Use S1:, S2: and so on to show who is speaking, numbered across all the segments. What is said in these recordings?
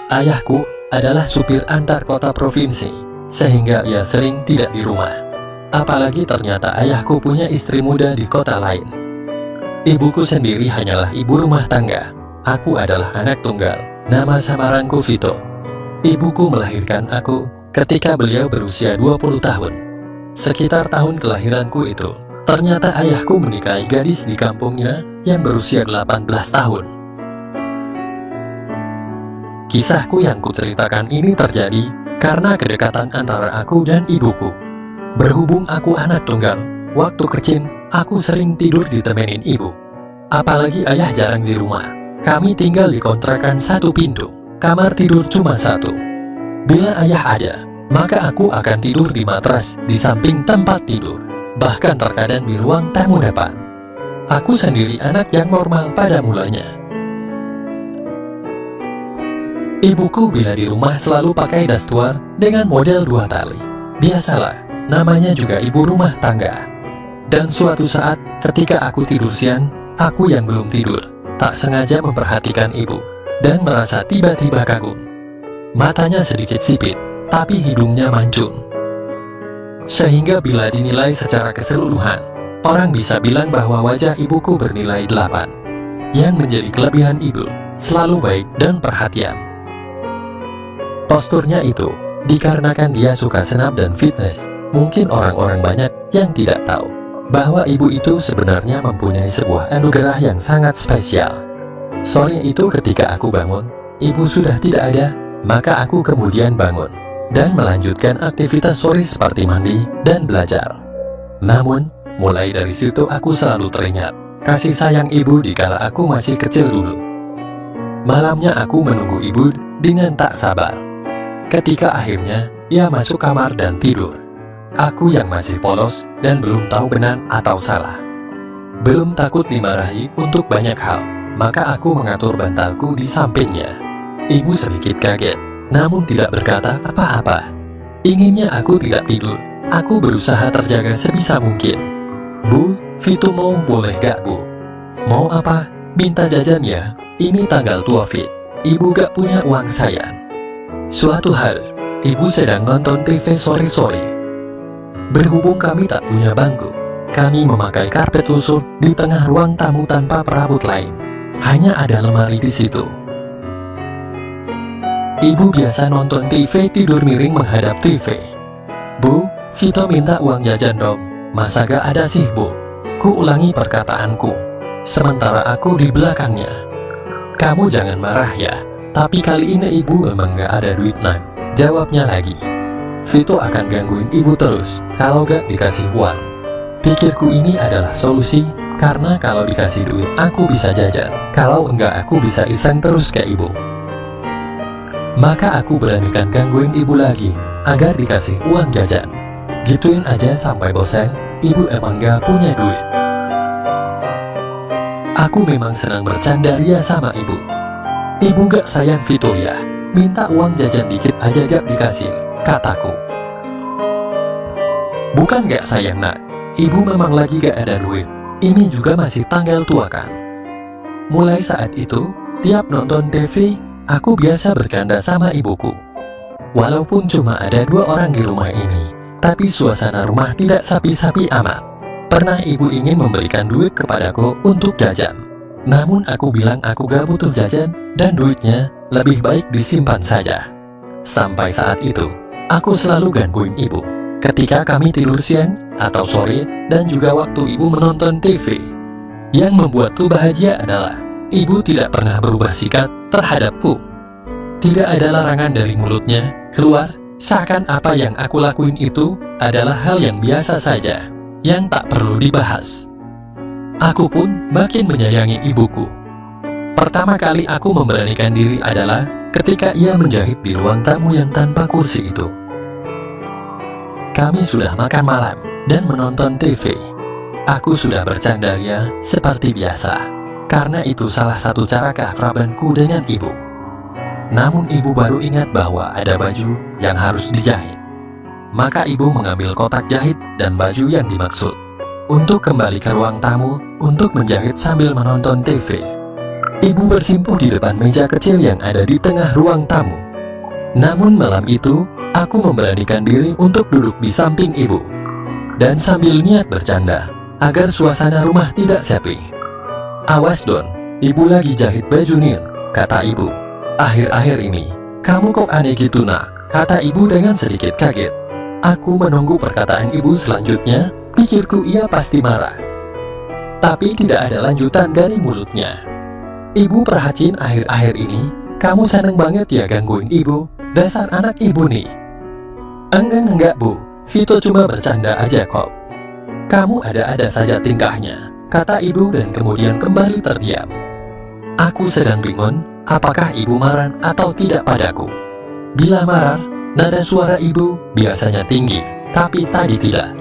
S1: Ayahku adalah supir antar kota provinsi, sehingga ia sering tidak di rumah. Apalagi ternyata ayahku punya istri muda di kota lain. Ibuku sendiri hanyalah ibu rumah tangga. Aku adalah anak tunggal. Nama samaranku Vito. Ibuku melahirkan aku ketika beliau berusia 20 tahun. Sekitar tahun kelahiranku itu, ternyata ayahku menikahi gadis di kampungnya yang berusia 18 tahun. Kisahku yang kuceritakan ini terjadi karena kedekatan antara aku dan ibuku. Berhubung aku anak tunggal, waktu kecil aku sering tidur ditemenin ibu. Apalagi ayah jarang di rumah. Kami tinggal di kontrakan satu pintu, kamar tidur cuma satu. Bila ayah ada, maka aku akan tidur di matras di samping tempat tidur, bahkan terkadang di ruang tamu depan. Aku sendiri anak yang normal pada mulanya. Ibuku bila di rumah selalu pakai dastuar dengan model 2 tali. Biasalah, namanya juga ibu rumah tangga. Dan suatu saat ketika aku tidur siang, aku yang belum tidur, tak sengaja memperhatikan ibu, dan merasa tiba-tiba kagum. Matanya sedikit sipit, tapi hidungnya mancung. Sehingga bila dinilai secara keseluruhan, orang bisa bilang bahwa wajah ibuku bernilai 8. Yang menjadi kelebihan ibu, selalu baik dan perhatian. Posturnya itu, dikarenakan dia suka senam dan fitness, mungkin orang-orang banyak yang tidak tahu bahwa ibu itu sebenarnya mempunyai sebuah anugerah yang sangat spesial. Sore itu ketika aku bangun, ibu sudah tidak ada, maka aku kemudian bangun dan melanjutkan aktivitas sore seperti mandi dan belajar. Namun, mulai dari situ aku selalu teringat kasih sayang ibu dikala aku masih kecil dulu. Malamnya aku menunggu ibu dengan tak sabar. Ketika akhirnya ia masuk kamar dan tidur, aku yang masih polos dan belum tahu benar atau salah, belum takut dimarahi untuk banyak hal, maka aku mengatur bantalku di sampingnya. Ibu sedikit kaget, namun tidak berkata apa-apa. Inginnya aku tidak tidur, aku berusaha terjaga sebisa mungkin. Bu, Vito mau boleh gak bu? Mau apa? Minta jajan ya, ini tanggal tua Fit. Ibu gak punya uang sayang. Suatu hari, ibu sedang nonton TV sore-sore. Berhubung kami tak punya bangku, kami memakai karpet lusuh di tengah ruang tamu tanpa perabot lain. Hanya ada lemari di situ. Ibu biasa nonton TV tidur miring menghadap TV. Bu, Vito minta uang jajan dong. Masa gak ada sih bu? Ku ulangi perkataanku, sementara aku di belakangnya. Kamu jangan marah ya, tapi kali ini ibu emang gak ada duit nak. Jawabnya lagi. Vito akan gangguin ibu terus kalau gak dikasih uang. Pikirku ini adalah solusi, karena kalau dikasih duit aku bisa jajan, kalau enggak aku bisa iseng terus ke ibu. Maka aku beranikan gangguin ibu lagi, agar dikasih uang jajan. Gituin aja sampai bosan, ibu emang gak punya duit. Aku memang senang bercanda ria sama ibu. Ibu gak sayang Vito ya, minta uang jajan dikit aja gak dikasih, kataku. Bukan gak sayang nak, ibu memang lagi gak ada duit. Ini juga masih tanggal tua kan. Mulai saat itu, tiap nonton TV, aku biasa bercanda sama ibuku. Walaupun cuma ada 2 orang di rumah ini, tapi suasana rumah tidak sapi-sapi amat. Pernah ibu ingin memberikan duit kepadaku untuk jajan. Namun aku bilang aku gak butuh jajan, dan duitnya lebih baik disimpan saja. Sampai saat itu, aku selalu gangguin ibu ketika kami tidur siang atau sore, dan juga waktu ibu menonton TV. Yang membuatku bahagia adalah ibu tidak pernah berubah sikap terhadapku. Tidak ada larangan dari mulutnya keluar, seakan apa yang aku lakuin itu adalah hal yang biasa saja, yang tak perlu dibahas. Aku pun makin menyayangi ibuku. Pertama kali aku memberanikan diri adalah ketika ia menjahit di ruang tamu yang tanpa kursi itu. Kami sudah makan malam dan menonton TV. Aku sudah bercanda ria seperti biasa, karena itu salah satu cara keakrabanku dengan ibu. Namun ibu baru ingat bahwa ada baju yang harus dijahit. Maka ibu mengambil kotak jahit dan baju yang dimaksud untuk kembali ke ruang tamu untuk menjahit sambil menonton TV. Ibu bersimpuh di depan meja kecil yang ada di tengah ruang tamu. Namun malam itu, aku memberanikan diri untuk duduk di samping ibu. Dan sambil niat bercanda, agar suasana rumah tidak sepi. "Awas Don, ibu lagi jahit baju Nin," kata ibu. "Akhir-akhir ini, kamu kok aneh gitu nak," kata ibu dengan sedikit kaget. Aku menunggu perkataan ibu selanjutnya, pikirku ia pasti marah. Tapi tidak ada lanjutan dari mulutnya. "Ibu perhatiin akhir-akhir ini, kamu seneng banget ya gangguin ibu, dasar anak ibu nih." Enggak bu, Vito cuma bercanda aja kok." "Kamu ada-ada saja tingkahnya," kata ibu dan kemudian kembali terdiam. Aku sedang bingung, apakah ibu marah atau tidak padaku. Bila marah, nada suara ibu biasanya tinggi, tapi tadi tidak.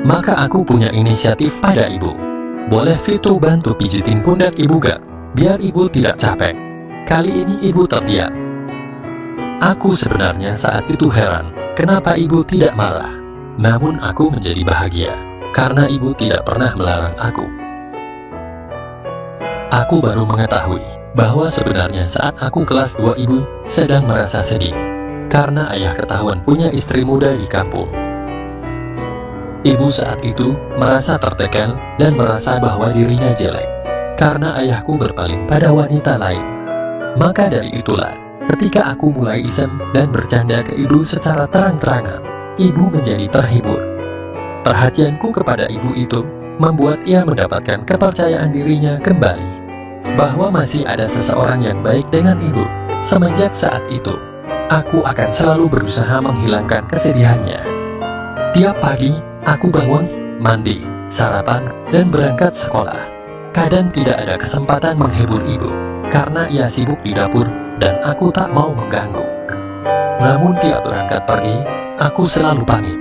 S1: Maka aku punya inisiatif pada ibu. "Boleh Vito bantu pijitin pundak ibu gak? Biar ibu tidak capek." Kali ini ibu terdiam. Aku sebenarnya saat itu heran, kenapa ibu tidak marah. Namun aku menjadi bahagia, karena ibu tidak pernah melarang aku. Aku baru mengetahui bahwa sebenarnya saat aku kelas 2 ibu sedang merasa sedih, karena ayah ketahuan punya istri muda di kampung. Ibu saat itu merasa tertekan dan merasa bahwa dirinya jelek, karena ayahku berpaling pada wanita lain. Maka dari itulah, ketika aku mulai iseng dan bercanda ke ibu secara terang-terangan, ibu menjadi terhibur. Perhatianku kepada ibu itu membuat ia mendapatkan kepercayaan dirinya kembali, bahwa masih ada seseorang yang baik dengan ibu. Semenjak saat itu, aku akan selalu berusaha menghilangkan kesedihannya. Tiap pagi, aku bangun, mandi, sarapan, dan berangkat sekolah. Kadang tidak ada kesempatan menghibur ibu, karena ia sibuk di dapur dan aku tak mau mengganggu. Namun tiap berangkat pergi, aku selalu pamit.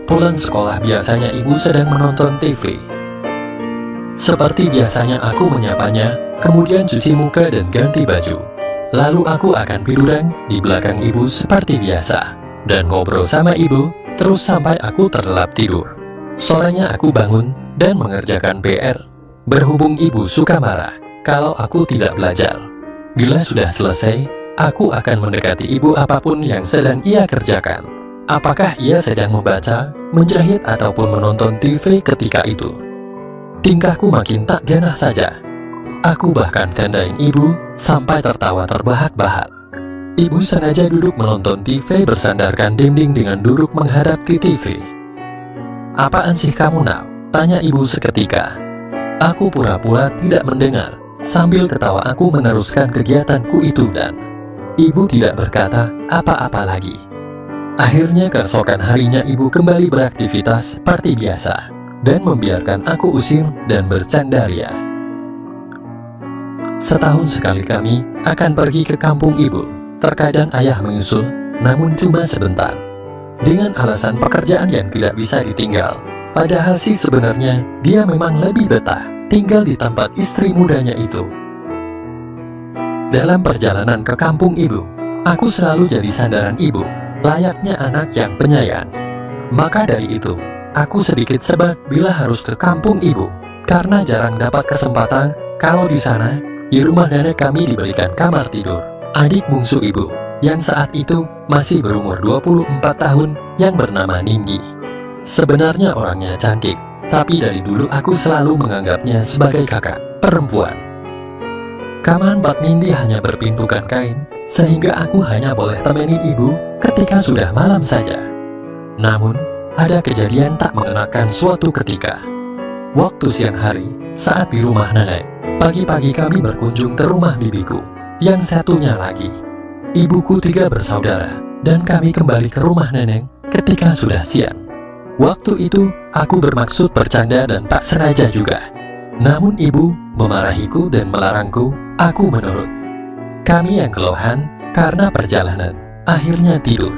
S1: Pulang sekolah biasanya ibu sedang menonton TV. Seperti biasanya aku menyapanya, kemudian cuci muka dan ganti baju. Lalu aku akan tiduran di belakang ibu seperti biasa, dan ngobrol sama ibu, terus sampai aku terlelap tidur. Sorenya aku bangun dan mengerjakan PR. Berhubung ibu suka marah kalau aku tidak belajar. Bila sudah selesai, aku akan mendekati ibu apapun yang sedang ia kerjakan. Apakah ia sedang membaca, menjahit, ataupun menonton TV ketika itu. Tingkahku makin tak ganas saja. Aku bahkan tandain ibu sampai tertawa terbahak-bahak. Ibu sengaja duduk menonton TV bersandarkan dinding dengan duduk menghadap ke TV. "Apaan sih kamu nak?" tanya ibu seketika. Aku pura-pura tidak mendengar. Sambil ketawa aku meneruskan kegiatanku itu dan ibu tidak berkata apa-apa lagi. Akhirnya keesokan harinya ibu kembali beraktivitas seperti biasa dan membiarkan aku usir dan bercanda ria. Setahun sekali kami akan pergi ke kampung ibu. Terkadang ayah menyusul, namun cuma sebentar. Dengan alasan pekerjaan yang tidak bisa ditinggal. Padahal sih sebenarnya dia memang lebih betah tinggal di tempat istri mudanya itu. Dalam perjalanan ke kampung ibu, aku selalu jadi sandaran ibu, layaknya anak yang penyayang. Maka dari itu, aku sedikit sebat bila harus ke kampung ibu, karena jarang dapat kesempatan. Kalau di sana, di rumah nenek kami diberikan kamar tidur adik bungsu ibu, yang saat itu masih berumur 24 tahun, yang bernama Ninggi. Sebenarnya orangnya cantik, tapi dari dulu aku selalu menganggapnya sebagai kakak perempuan. Kamar Mbak Nindi hanya berpintukan kain, sehingga aku hanya boleh temenin ibu ketika sudah malam saja. Namun, ada kejadian tak mengenakan suatu ketika. Waktu siang hari, saat di rumah nenek, pagi-pagi kami berkunjung ke rumah bibiku, yang satunya lagi. Ibuku 3 bersaudara, dan kami kembali ke rumah nenek ketika sudah siang. Waktu itu, aku bermaksud bercanda dan tak sengaja juga. Namun ibu memarahiku dan melarangku, aku menurut. Kami yang keluhan karena perjalanan, akhirnya tidur.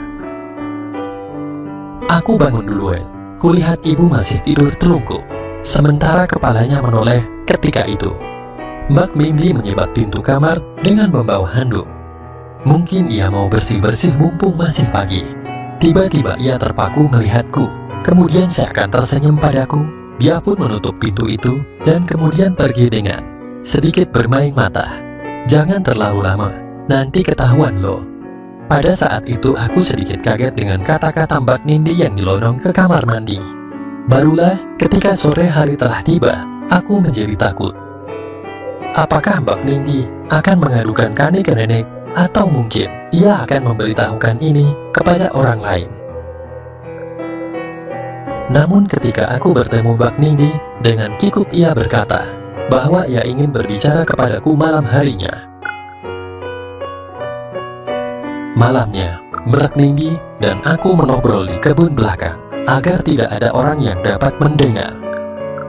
S1: Aku bangun duluan, kulihat ibu masih tidur telungkup, sementara kepalanya menoleh ketika itu. Mbak Mindy menyebat pintu kamar dengan membawa handuk. Mungkin ia mau bersih-bersih mumpung masih pagi. Tiba-tiba ia terpaku melihatku. Kemudian seakan tersenyum padaku, dia pun menutup pintu itu dan kemudian pergi dengan sedikit bermain mata. Jangan terlalu lama, nanti ketahuan loh. Pada saat itu aku sedikit kaget dengan kata-kata Mbak Nindi yang dilonong ke kamar mandi. Barulah ketika sore hari telah tiba, aku menjadi takut. Apakah Mbak Nindi akan mengadukan Kani ke nenek, atau mungkin ia akan memberitahukan ini kepada orang lain? Namun ketika aku bertemu Mbak Nindi, dengan kikuk ia berkata bahwa ia ingin berbicara kepadaku malam harinya. Malamnya, Mbak Nindi dan aku menobrol di kebun belakang agar tidak ada orang yang dapat mendengar.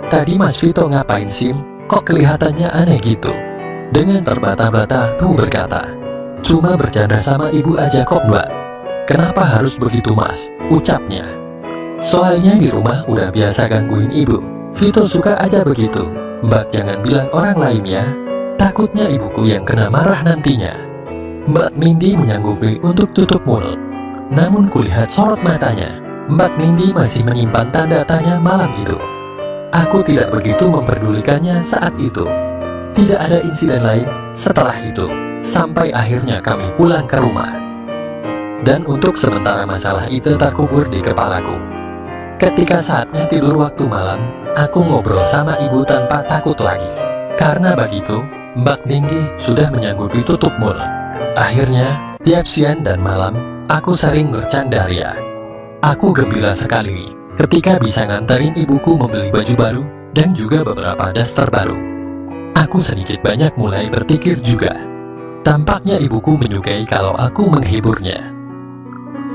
S1: Tadi Mas Vito ngapain Sim? Kok kelihatannya aneh gitu? Dengan terbata-bata aku berkata, cuma bercanda sama ibu aja kok Mbak. Kenapa harus begitu Mas? Ucapnya. Soalnya di rumah udah biasa gangguin ibu. Vito suka aja begitu. Mbak jangan bilang orang lain ya. Takutnya ibuku yang kena marah nantinya. Mbak Nindi menyanggupi untuk tutup mulut. Namun kulihat sorot matanya. Mbak Nindi masih menyimpan tanda tanya malam itu. Aku tidak begitu memperdulikannya saat itu. Tidak ada insiden lain setelah itu, sampai akhirnya kami pulang ke rumah. Dan untuk sementara masalah itu terkubur di kepalaku. Ketika saatnya tidur waktu malam, aku ngobrol sama ibu tanpa takut lagi. Karena begitu, Mbak Nindi sudah menyanggupi tutup mulut. Akhirnya, tiap siang dan malam, aku sering bercandaria. Aku gembira sekali ketika bisa nganterin ibuku membeli baju baru dan juga beberapa daster baru. Aku sedikit banyak mulai berpikir juga. Tampaknya ibuku menyukai kalau aku menghiburnya.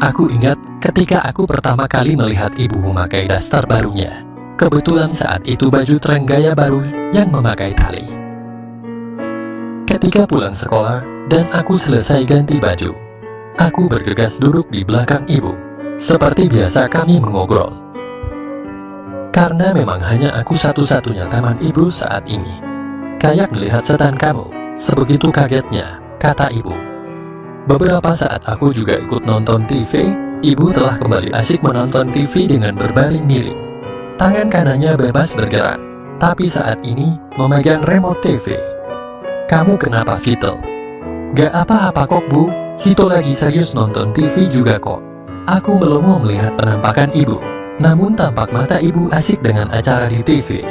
S1: Aku ingat ketika aku pertama kali melihat ibu memakai daster barunya. Kebetulan saat itu baju tren gaya baru yang memakai tali. Ketika pulang sekolah dan aku selesai ganti baju, aku bergegas duduk di belakang ibu. Seperti biasa kami mengobrol. Karena memang hanya aku satu-satunya teman ibu saat ini. Kayak melihat setan kamu, sebegitu kagetnya, kata ibu. Beberapa saat aku juga ikut nonton TV, ibu telah kembali asik menonton TV dengan berbaring miring. Tangan kanannya bebas bergerak, tapi saat ini memegang remote TV. Kamu kenapa Vito? Gak apa-apa kok bu, Vito lagi serius nonton TV juga kok. Aku belum melihat penampakan ibu, namun tampak mata ibu asik dengan acara di TV.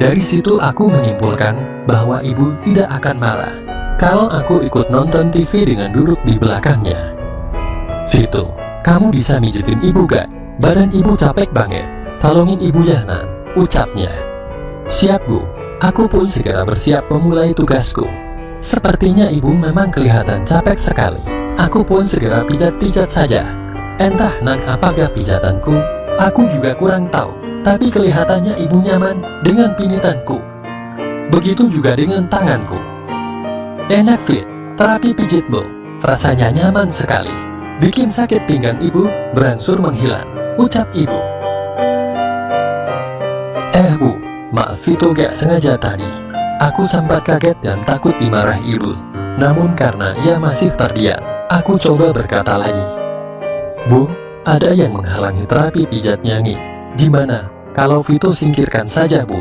S1: Dari situ aku menyimpulkan bahwa ibu tidak akan marah kalau aku ikut nonton TV dengan duduk di belakangnya. Vito, kamu bisa mijitin ibu gak? Badan ibu capek banget. Tolongin ibu ya Nan, ucapnya. Siap bu, aku pun segera bersiap memulai tugasku. Sepertinya ibu memang kelihatan capek sekali. Aku pun segera pijat-pijat saja. Entah Nan apakah pijatanku, aku juga kurang tahu. Tapi kelihatannya ibu nyaman dengan pinitanku. Begitu juga dengan tanganku. Enak Fit, terapi pijitmu. Rasanya nyaman sekali. Bikin sakit pinggang ibu berangsur menghilang, ucap ibu. Bu, maaf Vito gak sengaja tadi. Aku sempat kaget dan takut dimarahi ibu. Namun karena ia masih terdiam, aku coba berkata lagi. Bu, ada yang menghalangi terapi pijatnya nih. Gimana kalau Vito singkirkan saja bu?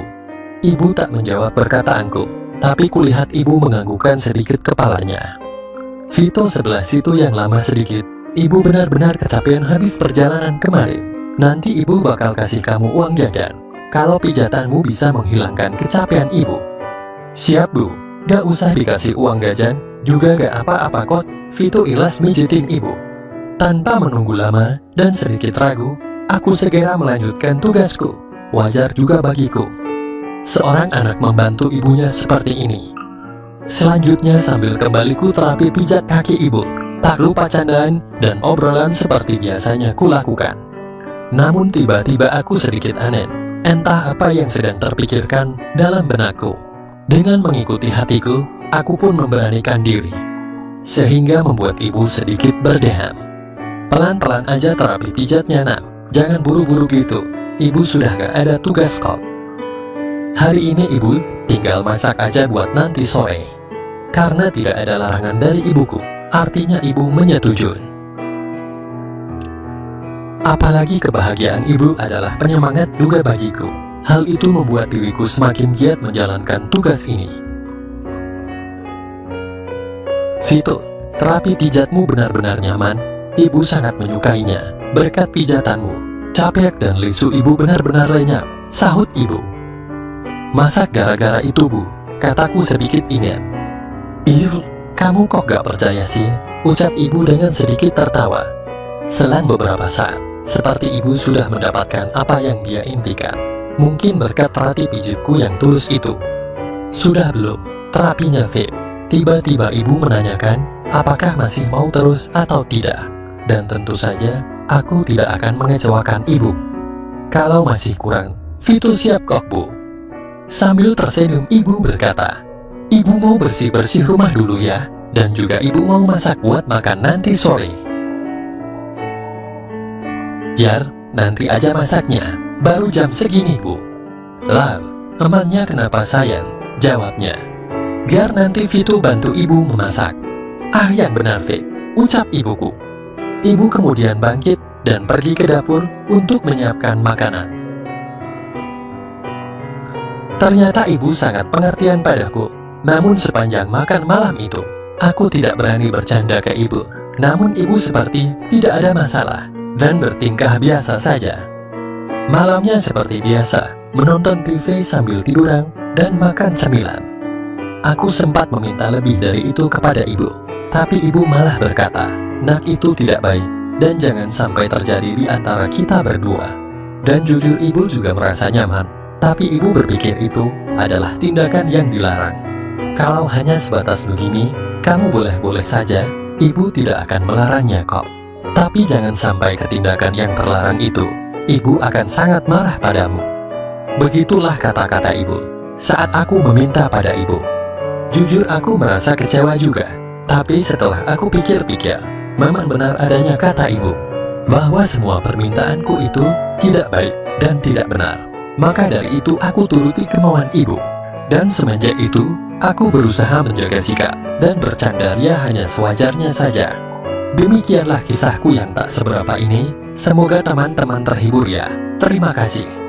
S1: Ibu tak menjawab perkataanku, tapi kulihat ibu menganggukkan sedikit kepalanya. Vito sebelah situ yang lama sedikit. Ibu benar-benar kecapean habis perjalanan kemarin. Nanti ibu bakal kasih kamu uang jajan kalau pijatanmu bisa menghilangkan kecapean ibu. Siap bu, gak usah dikasih uang jajan juga gak apa-apa kok. Vito ikhlas mijitin ibu. Tanpa menunggu lama dan sedikit ragu, aku segera melanjutkan tugasku. Wajar juga bagiku. Seorang anak membantu ibunya seperti ini. Selanjutnya sambil kembaliku terapi pijat kaki ibu, tak lupa candaan dan obrolan seperti biasanya kulakukan. Namun tiba-tiba aku sedikit aneh. Entah apa yang sedang terpikirkan dalam benakku. Dengan mengikuti hatiku, aku pun memberanikan diri. Sehingga membuat ibu sedikit berdeham. Pelan-pelan aja terapi pijatnya nak. Jangan buru-buru gitu. Ibu sudah gak ada tugas kok. Hari ini ibu tinggal masak aja buat nanti sore. Karena tidak ada larangan dari ibuku. Artinya ibu menyetujui. Apalagi kebahagiaan ibu adalah penyemangat juga bagiku. Hal itu membuat diriku semakin giat menjalankan tugas ini. Vito, terapi pijatmu benar-benar nyaman. Ibu sangat menyukainya. Berkat pijatanmu, capek dan lesu ibu benar-benar lenyap, sahut ibu. Masak gara-gara itu, Bu, kataku sedikit ingat. Ih, kamu kok gak percaya sih? Ucap ibu dengan sedikit tertawa. Selang beberapa saat, seperti ibu sudah mendapatkan apa yang dia impikan. Mungkin berkat terapi pijatku yang tulus itu. Sudah belum terapinya, Vip? Tiba-tiba ibu menanyakan, apakah masih mau terus atau tidak? Dan tentu saja, aku tidak akan mengecewakan ibu. Kalau masih kurang, Vito siap kok, Bu. Sambil tersenyum ibu berkata, ibu mau bersih-bersih rumah dulu ya. Dan juga ibu mau masak buat makan nanti sore. Jar, nanti aja masaknya. Baru jam segini, Bu. Lah, emangnya kenapa sayang? Jawabnya. Biar nanti Vito bantu ibu memasak. Ah, yang benar, Fit, ucap ibuku. Ibu kemudian bangkit dan pergi ke dapur untuk menyiapkan makanan. Ternyata ibu sangat pengertian padaku. Namun sepanjang makan malam itu, aku tidak berani bercanda ke ibu. Namun ibu seperti tidak ada masalah dan bertingkah biasa saja. Malamnya seperti biasa, menonton TV sambil tiduran dan makan cemilan. Aku sempat meminta lebih dari itu kepada ibu, tapi ibu malah berkata, nak, itu tidak baik dan jangan sampai terjadi di antara kita berdua. Dan jujur ibu juga merasa nyaman, tapi ibu berpikir itu adalah tindakan yang dilarang. Kalau hanya sebatas begini, kamu boleh-boleh saja, ibu tidak akan melarangnya kok. Tapi jangan sampai ke tindakan yang terlarang itu, ibu akan sangat marah padamu. Begitulah kata-kata ibu saat aku meminta pada ibu. Jujur aku merasa kecewa juga, tapi setelah aku pikir-pikir, memang benar adanya kata ibu, bahwa semua permintaanku itu tidak baik dan tidak benar. Maka dari itu aku turuti kemauan ibu. Dan semenjak itu, aku berusaha menjaga sikap dan bercandaria hanya sewajarnya saja. Demikianlah kisahku yang tak seberapa ini. Semoga teman-teman terhibur ya. Terima kasih.